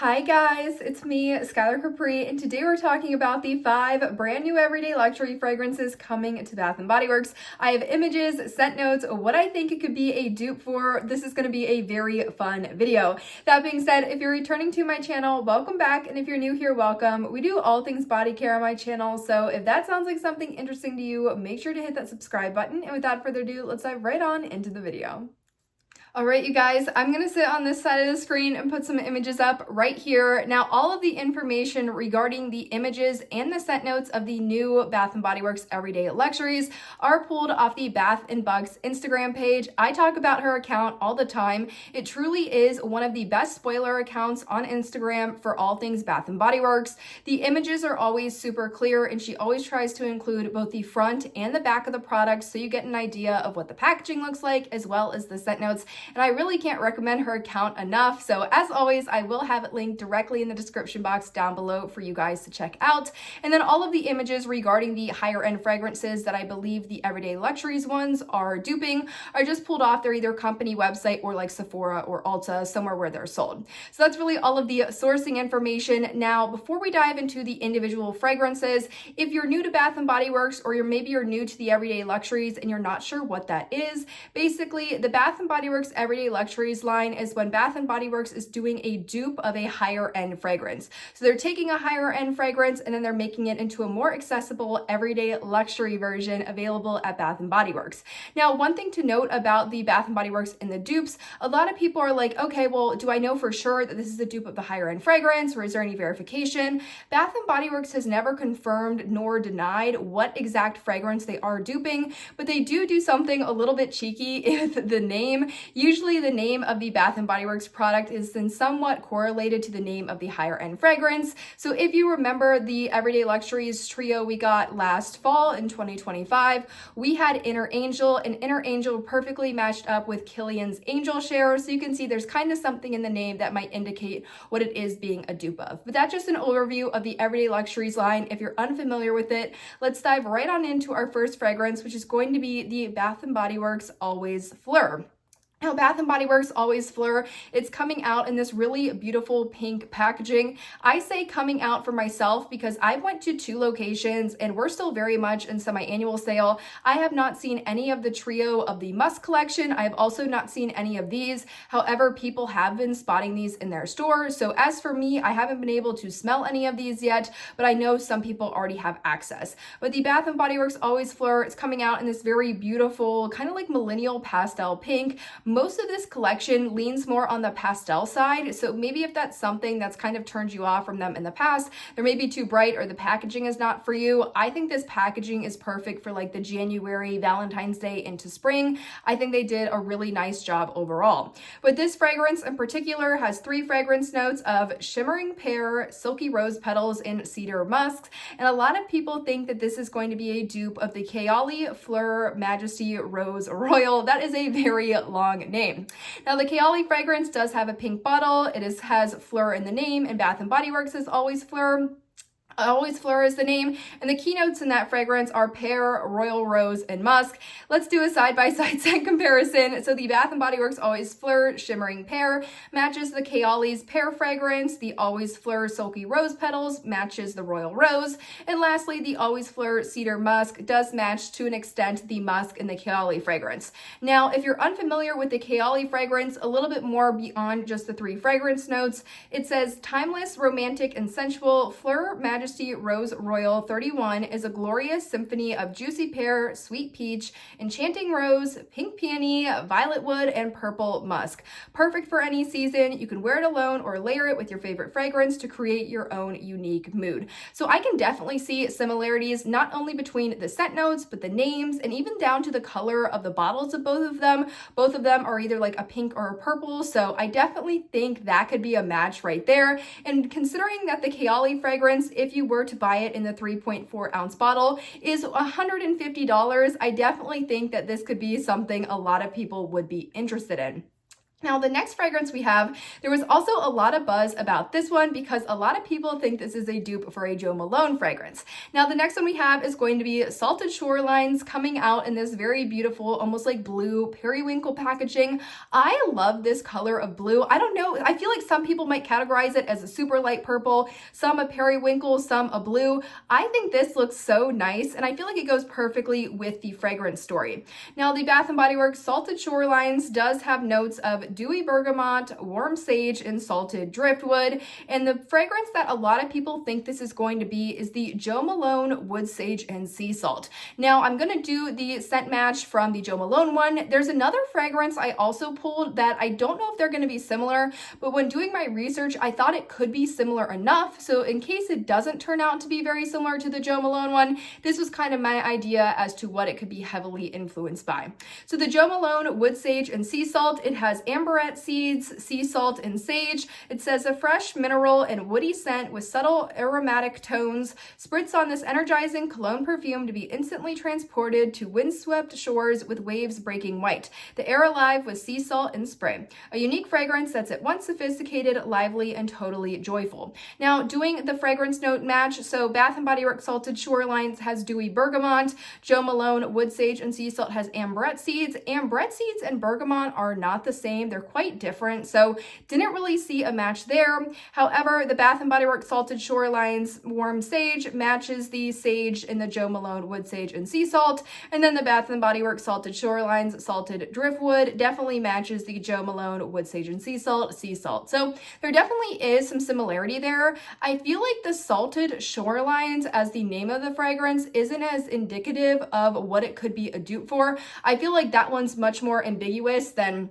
Hi guys, it's me, Skylar Capri, and today we're talking about the 5 brand new everyday luxury fragrances coming to Bath & Body Works. I have images, scent notes, what I think it could be a dupe for. This is going to be a very fun video. That being said, if you're returning to my channel, welcome back, and if you're new here, welcome. We do all things body care on my channel, so if that sounds like something interesting to you, make sure to hit that subscribe button, and without further ado, let's dive right on into the video. All right, you guys, I'm gonna sit on this side of the screen and put some images up right here. Now, all of the information regarding the images and the scent notes of the new Bath & Body Works Everyday Luxuries are pulled off the Bath & Bugs Instagram page. I talk about her account all the time. It truly is one of the best spoiler accounts on Instagram for all things Bath & Body Works. The images are always super clear, and she always tries to include both the front and the back of the product so you get an idea of what the packaging looks like as well as the scent notes. And I really can't recommend her account enough. So as always, I will have it linked directly in the description box down below for you guys to check out. And then all of the images regarding the higher end fragrances that I believe the Everyday Luxuries ones are duping are just pulled off their either company website or like Sephora or Ulta, somewhere where they're sold. So that's really all of the sourcing information. Now, before we dive into the individual fragrances, if you're new to Bath & Body Works, or maybe you're new to the Everyday Luxuries and you're not sure what that is, basically the Bath & Body Works Everyday Luxuries line is when Bath & Body Works is doing a dupe of a higher end fragrance. So they're taking a higher end fragrance and then they're making it into a more accessible everyday luxury version available at Bath & Body Works. Now, one thing to note about the Bath & Body Works and the dupes, a lot of people are like, okay, well, do I know for sure that this is a dupe of the higher end fragrance, or is there any verification? Bath & Body Works has never confirmed nor denied what exact fragrance they are duping, but they do something a little bit cheeky with the name. Usually the name of the Bath & Body Works product is then somewhat correlated to the name of the higher end fragrance. So if you remember the Everyday Luxuries trio we got last fall in 2025, we had Inner Angel, and Inner Angel perfectly matched up with KILIAN's Angel Share. So you can see there's kind of something in the name that might indicate what it is being a dupe of. But that's just an overview of the Everyday Luxuries line. If you're unfamiliar with it, let's dive right on into our first fragrance, which is going to be the Bath & Body Works Always Fleur. Now, Bath & Body Works Always Fleur, it's coming out in this really beautiful pink packaging. I say coming out for myself because I went to 2 locations and we're still very much in semi-annual sale. I have not seen any of the trio of the Musk collection. I have also not seen any of these. However, people have been spotting these in their stores. So as for me, I haven't been able to smell any of these yet, but I know some people already have access. But the Bath & Body Works Always Fleur, it's coming out in this very beautiful, kind of like millennial pastel pink. Most of this collection leans more on the pastel side, so maybe if that's something that's kind of turned you off from them in the past, they're maybe too bright or the packaging is not for you. I think this packaging is perfect for like the January, Valentine's Day into spring. I think they did a really nice job overall. But this fragrance in particular has 3 fragrance notes of shimmering pear, silky rose petals, and cedar musks. And a lot of people think that this is going to be a dupe of the KAYALI Fleur Majesty Rose Royal. That is a very long name. Now, the KAYALI fragrance does have a pink bottle. It has Fleur in the name, and Bath & Body Works is Always Fleur. Always Fleur is the name, and the keynotes in that fragrance are pear, royal rose, and musk. Let's do a side-by-side scent comparison. So the Bath & Body Works Always Fleur Shimmering Pear matches the KAYALI's pear fragrance. The Always Fleur Silky Rose Petals matches the royal rose. And lastly, the Always Fleur Cedar Musk does match to an extent the musk in the KAYALI fragrance. Now, if you're unfamiliar with the KAYALI fragrance, a little bit more beyond just the 3 fragrance notes, it says timeless, romantic, and sensual. Fleur Majesty Rose Royal 31 is a glorious symphony of juicy pear, sweet peach, enchanting rose, pink peony, violet wood, and purple musk. Perfect for any season. You can wear it alone or layer it with your favorite fragrance to create your own unique mood. So I can definitely see similarities not only between the scent notes, but the names, and even down to the color of the bottles of both of them. Both of them are either like a pink or a purple, so I definitely think that could be a match right there. And considering that the KAYALI fragrance, if you were to buy it in the 3.4 ounce bottle, is $150, I definitely think that this could be something a lot of people would be interested in. Now, the next fragrance we have, there was also a lot of buzz about this one because a lot of people think this is a dupe for a Jo Malone fragrance. Now, the next one we have is going to be Salted Shorelines, coming out in this very beautiful, almost like blue periwinkle packaging. I love this color of blue. I don't know, I feel like some people might categorize it as a super light purple, some a periwinkle, some a blue. I think this looks so nice, and I feel like it goes perfectly with the fragrance story. Now, the Bath & Body Works Salted Shorelines does have notes of dewy bergamot, warm sage, and salted driftwood. And the fragrance that a lot of people think this is going to be is the Jo Malone Wood Sage and Sea Salt. Now, I'm going to do the scent match from the Jo Malone one. There's another fragrance I also pulled that I don't know if they're going to be similar, but when doing my research, I thought it could be similar enough. So in case it doesn't turn out to be very similar to the Jo Malone one, this was kind of my idea as to what it could be heavily influenced by. So the Jo Malone Wood Sage and Sea Salt, it has amberette seeds, sea salt, and sage. It says a fresh mineral and woody scent with subtle aromatic tones. Spritz on this energizing cologne perfume to be instantly transported to windswept shores with waves breaking white. The air alive with sea salt and spray. A unique fragrance that's at once sophisticated, lively, and totally joyful. Now, doing the fragrance note match, so Bath & Body Works Salted Shorelines has dewy bergamot. Jo Malone Wood Sage and Sea Salt has amberette seeds. Amberette seeds and bergamot are not the same. They're quite different, so didn't really see a match there. However, the Bath & Body Works Salted Shorelines Warm Sage matches the sage in the Jo Malone Wood Sage and Sea Salt, and then the Bath & Body Works Salted Shorelines Salted Driftwood definitely matches the Jo Malone Wood Sage and Sea Salt. So there definitely is some similarity there. I feel like the Salted Shorelines as the name of the fragrance isn't as indicative of what it could be a dupe for. I feel like that one's much more ambiguous than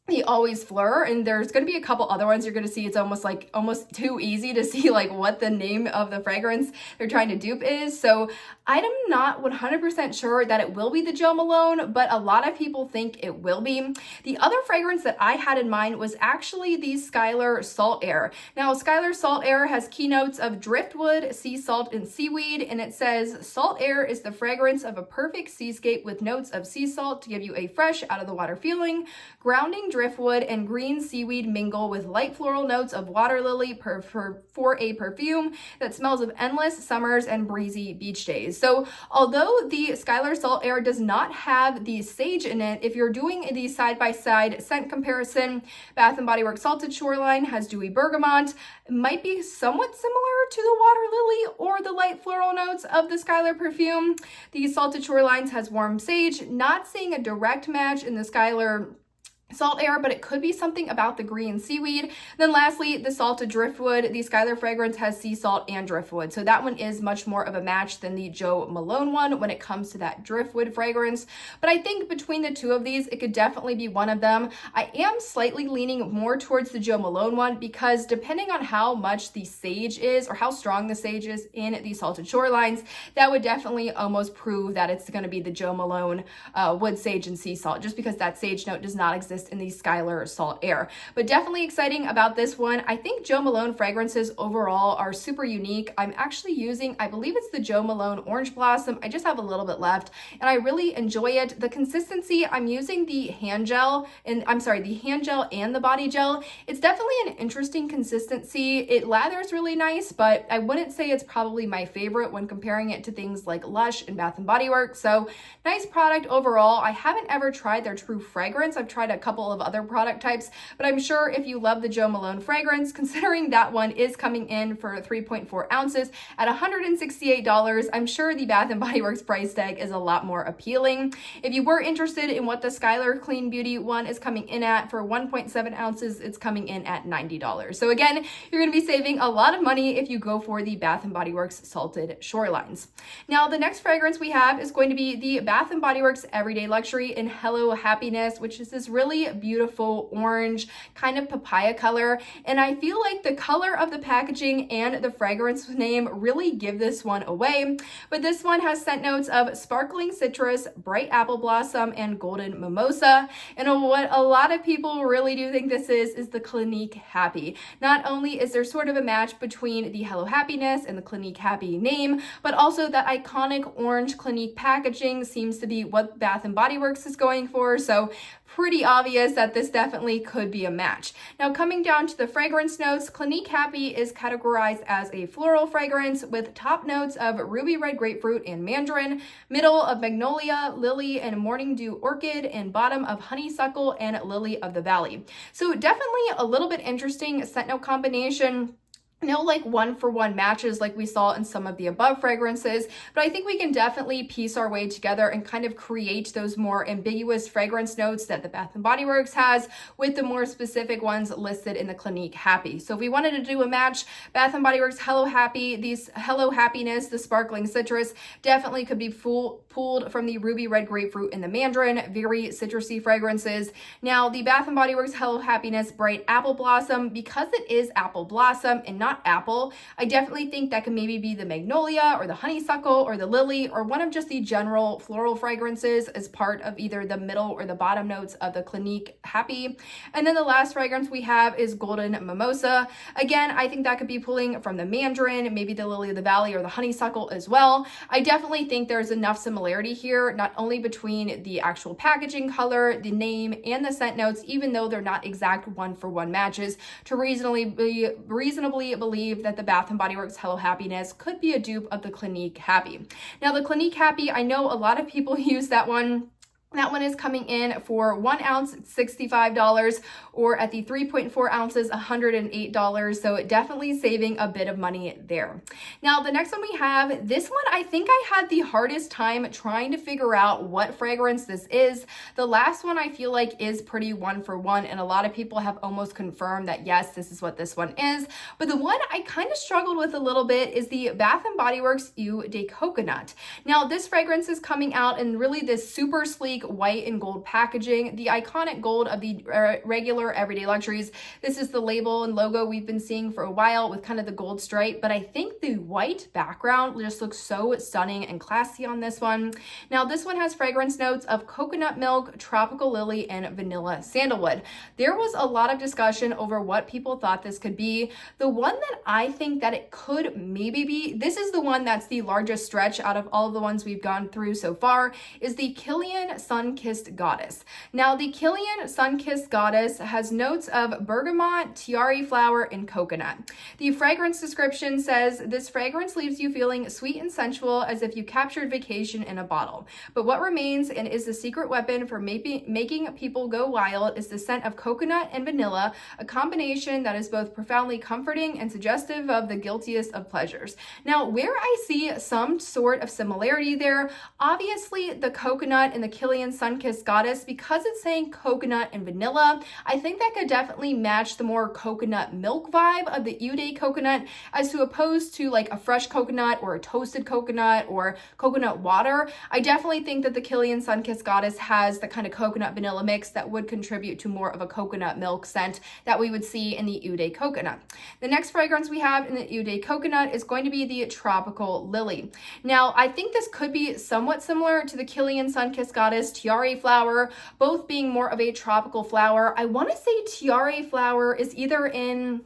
the Always Fleur, and there's going to be a couple other ones you're going to see. It's almost too easy to see like what the name of the fragrance they're trying to dupe is. So I'm not 100% sure that it will be the Jo Malone, but a lot of people think it will be. The other fragrance that I had in mind was actually the Skylar Salt Air. Now, Skylar Salt Air has keynotes of driftwood, sea salt, and seaweed, and it says salt air is the fragrance of a perfect seascape with notes of sea salt to give you a fresh, out of the water feeling. Grounding driftwood and green seaweed mingle with light floral notes of water lily for a perfume that smells of endless summers and breezy beach days. So although the Skylar Salt Air does not have the sage in it, if you're doing the side-by-side scent comparison, Bath & Body Works Salted Shoreline has dewy bergamot. It might be somewhat similar to the water lily or the light floral notes of the Skylar perfume. The Salted Shorelines has warm sage, not seeing a direct match in the Skylar Salt Air, but it could be something about the green seaweed. Then lastly, the Salted Driftwood. The Skylar fragrance has sea salt and driftwood, so that one is much more of a match than the Jo Malone one when it comes to that driftwood fragrance. But I think between the two of these, it could definitely be one of them. I am slightly leaning more towards the Jo Malone one because depending on how much the sage is or how strong the sage is in the Salted Shorelines, that would definitely almost prove that it's going to be the Jo Malone Wood Sage and Sea Salt, just because that sage note does not exist in the Skylar Salt Air. But definitely exciting about this one. I think Jo Malone fragrances overall are super unique. I'm actually using, I believe it's the Jo Malone Orange Blossom. I just have a little bit left and I really enjoy it. The consistency, I'm using the hand gel and the hand gel and the body gel. It's definitely an interesting consistency. It lathers really nice, but I wouldn't say it's probably my favorite when comparing it to things like Lush and Bath & Body Works. So nice product overall. I haven't ever tried their true fragrance. I've tried a couple of other product types, but I'm sure if you love the Jo Malone fragrance, considering that one is coming in for 3.4 ounces at $168, I'm sure the Bath & Body Works price tag is a lot more appealing. If you were interested in what the Skylar Clean Beauty one is coming in at for 1.7 ounces, it's coming in at $90. So again, you're going to be saving a lot of money if you go for the Bath & Body Works Salted Shorelines. Now, the next fragrance we have is going to be the Bath & Body Works Everyday Luxury in Hello Happiness, which is this really beautiful orange kind of papaya color, and I feel like the color of the packaging and the fragrance name really give this one away. But this one has scent notes of sparkling citrus, bright apple blossom, and golden mimosa. And what a lot of people really do think this is the Clinique Happy. Not only is there sort of a match between the Hello Happiness and the Clinique Happy name, but also that iconic orange Clinique packaging seems to be what Bath & Body Works is going for. So pretty obvious obvious that this definitely could be a match. Now, coming down to the fragrance notes, Clinique Happy is categorized as a floral fragrance with top notes of ruby red grapefruit and mandarin, middle of magnolia, lily, and morning dew orchid, and bottom of honeysuckle and lily of the valley. So definitely a little bit interesting scent note combination. No like one-for-one matches like we saw in some of the above fragrances, but I think we can definitely piece our way together and kind of create those more ambiguous fragrance notes that the Bath & Body Works has with the more specific ones listed in the Clinique Happy. So if we wanted to do a match, Bath & Body Works Hello Happy, these Hello Happiness, the sparkling citrus, definitely could be pulled from the ruby red grapefruit and the mandarin, very citrusy fragrances. Now the Bath & Body Works Hello Happiness Bright Apple Blossom, because it is apple blossom and not apple, I definitely think that could maybe be the magnolia or the honeysuckle or the lily or one of just the general floral fragrances as part of either the middle or the bottom notes of the Clinique Happy. And then the last fragrance we have is Golden Mimosa. Again, I think that could be pulling from the mandarin, maybe the lily of the valley or the honeysuckle as well. I definitely think there's enough similarity here, not only between the actual packaging color, the name, and the scent notes, even though they're not exact one-for-one matches, to reasonably believe that the Bath & Body Works Hello Happiness could be a dupe of the Clinique Happy. Now the Clinique Happy, I know a lot of people use that one. That one is coming in for 1 ounce, $65, or at the 3.4 ounces, $108. So definitely saving a bit of money there. Now, the next one we have, this one, I think I had the hardest time trying to figure out what fragrance this is. The last one I feel like is pretty one-for-one, and a lot of people have almost confirmed that yes, this is what this one is. But the one I kind of struggled with a little bit is the Bath & Body Works Eau de Coconut. Now, this fragrance is coming out in really this super sleek white and gold packaging, the iconic gold of the regular everyday luxuries. This is the label and logo we've been seeing for a while with kind of the gold stripe, but I think the white background just looks so stunning and classy on this one. Now this one has fragrance notes of coconut milk, tropical lily, and vanilla sandalwood. There was a lot of discussion over what people thought this could be. The one that I think that it could maybe be, this is the one that's the largest stretch out of all of the ones we've gone through so far, is the KILIAN Sun-Kissed Goddess. Now, the KILIAN Sun-Kissed Goddess has notes of bergamot, tiare flower, and coconut. The fragrance description says, this fragrance leaves you feeling sweet and sensual as if you captured vacation in a bottle. But what remains and is the secret weapon for making people go wild is the scent of coconut and vanilla, a combination that is both profoundly comforting and suggestive of the guiltiest of pleasures. Now, where I see some sort of similarity there, obviously the coconut and the KILIAN Sun-Kissed Goddess, because it's saying coconut and vanilla, I think that could definitely match the more coconut milk vibe of the Eau de Coconut as to opposed to like a fresh coconut or a toasted coconut or coconut water. I definitely think that the KILIAN Sun-Kissed Goddess has the kind of coconut vanilla mix that would contribute to more of a coconut milk scent that we would see in the Eau de Coconut. The next fragrance we have in the Eau de Coconut is going to be the Tropical Lily. Now, I think this could be somewhat similar to the KILIAN Sun-Kissed Goddess Tiare Flower, both being more of a tropical flower. I want to say Tiare Flower is either in,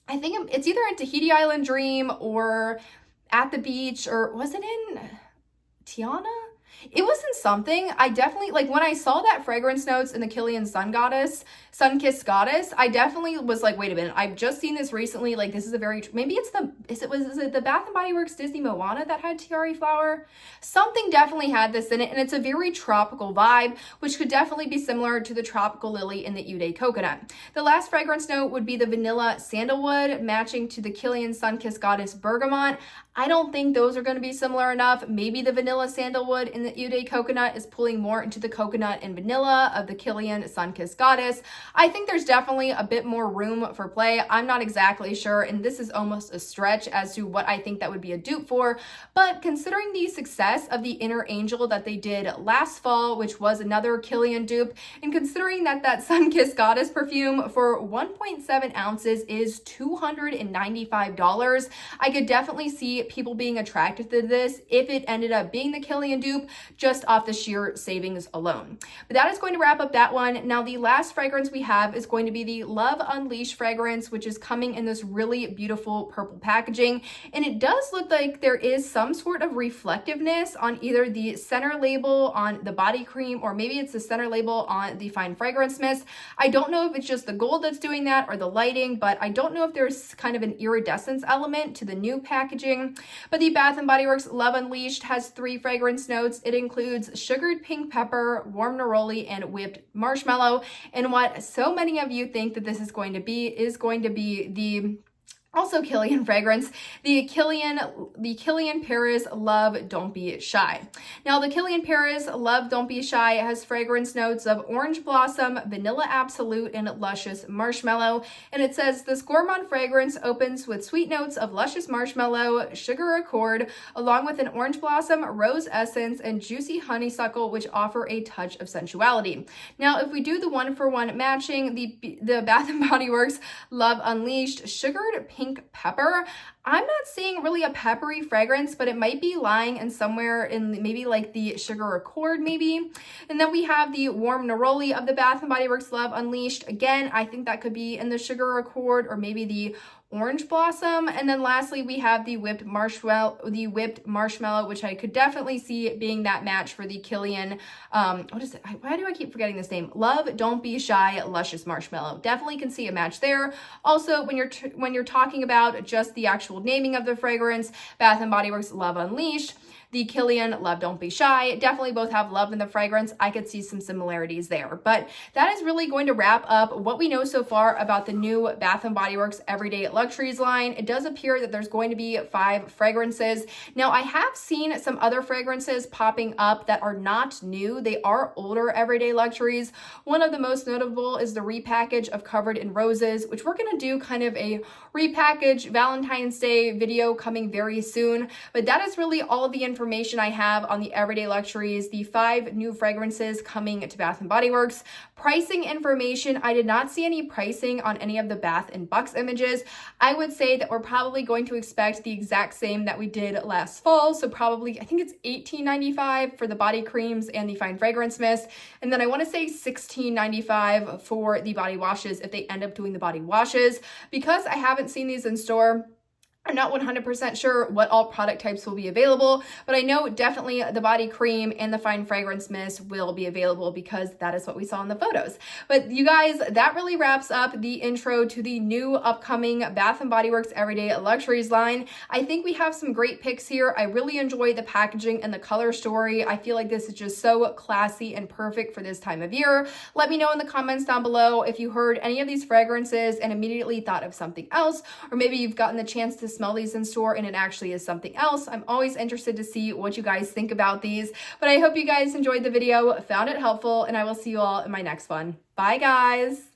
I think it's either in Tahiti Island Dream or At the Beach, or was it in Tiana? It was in something. I definitely, like when I saw that fragrance notes in the KILIAN Sun-Kissed Goddess, I definitely was like, wait a minute, I've just seen this recently. Like this is a very, maybe it's the, is it the Bath & Body Works Disney Moana that had Tiare Flower? Something definitely had this in it, and it's a very tropical vibe, which could definitely be similar to the Tropical Lily in the Eau de Coconut. The last fragrance note would be the Vanilla Sandalwood, matching to the KILIAN Sun-Kissed Goddess Bergamot. I don't think those are going to be similar enough. Maybe the Vanilla Sandalwood in the Eau de Coconut is pulling more into the coconut and vanilla of the KILIAN Sun-Kissed Goddess. I think there's definitely a bit more room for play. I'm not exactly sure, and this is almost a stretch as to what I think that would be a dupe for, but considering the success of the Inner Angel that they did last fall, which was another KILIAN dupe, and considering that Sun-Kissed Goddess perfume for 1.7 ounces is $295, I could definitely see people being attracted to this if it ended up being the KILIAN dupe, just off the sheer savings alone. But that is going to wrap up that one. Now, the last fragrance we have is going to be the Love Unleashed fragrance, which is coming in this really beautiful purple packaging. And it does look like there is some sort of reflectiveness on either the center label on the body cream, or maybe it's the center label on the fine fragrance mist. I don't know if it's just the gold that's doing that or the lighting, but I don't know if there's kind of an iridescence element to the new packaging. But the Bath & Body Works Love Unleashed has 3 fragrance notes. It includes sugared pink pepper, warm neroli, and whipped marshmallow. And what so many of you think that this is going to be the also KILIAN fragrance, the KILIAN Paris Love Don't Be Shy. Now, the KILIAN Paris Love Don't Be Shy has fragrance notes of orange blossom, vanilla absolute, and luscious marshmallow. And it says this gourmand fragrance opens with sweet notes of luscious marshmallow, sugar accord, along with an orange blossom, rose essence, and juicy honeysuckle, which offer a touch of sensuality. Now, if we do the 1-for-1 matching, the Bath & Body Works Love Unleashed sugared pink pepper, I'm not seeing really a peppery fragrance, but it might be lying in somewhere in maybe like the sugar accord maybe. And then we have the warm neroli of the Bath & Body Works Love Unleashed. Again, I think that could be in the sugar accord or maybe the orange blossom. And then lastly, we have the whipped marshmallow, which I could definitely see being that match for the KILIAN, what is it? Why do I keep forgetting this name? Love Don't Be Shy Luscious Marshmallow. Definitely can see a match there. Also, when you're talking about just the actual naming of the fragrance, Bath & Body Works Love Unleashed, the KILIAN Love Don't Be Shy, definitely both have love in the fragrance. I could see some similarities there. But that is really going to wrap up what we know so far about the new Bath & Body Works Everyday Luxuries line. It does appear that there's going to be 5 fragrances. Now, I have seen some other fragrances popping up that are not new. They are older Everyday Luxuries. One of the most notable is the repackage of Covered in Roses, which we're going to do kind of a repackage Valentine's Day video coming very soon. But that is really all of the information I have on the Everyday Luxuries, the 5 new fragrances coming to Bath & Body Works. Pricing information, I did not see any pricing on any of the Bath & Bucks images. I would say that we're probably going to expect the exact same that we did last fall. So probably, I think it's $18.95 for the body creams and the fine fragrance mist. And then I want to say $16.95 for the body washes if they end up doing the body washes. Because I haven't seen these in store, I'm not 100% sure what all product types will be available, but I know definitely the body cream and the fine fragrance mist will be available because that is what we saw in the photos. But you guys, that really wraps up the intro to the new upcoming Bath & Body Works Everyday Luxuries line. I think we have some great picks here. I really enjoy the packaging and the color story. I feel like this is just so classy and perfect for this time of year. Let me know in the comments down below if you heard any of these fragrances and immediately thought of something else, or maybe you've gotten the chance to smell these in store and it actually is something else. I'm always interested to see what you guys think about these, but I hope you guys enjoyed the video, found it helpful, and I will see you all in my next one. Bye guys.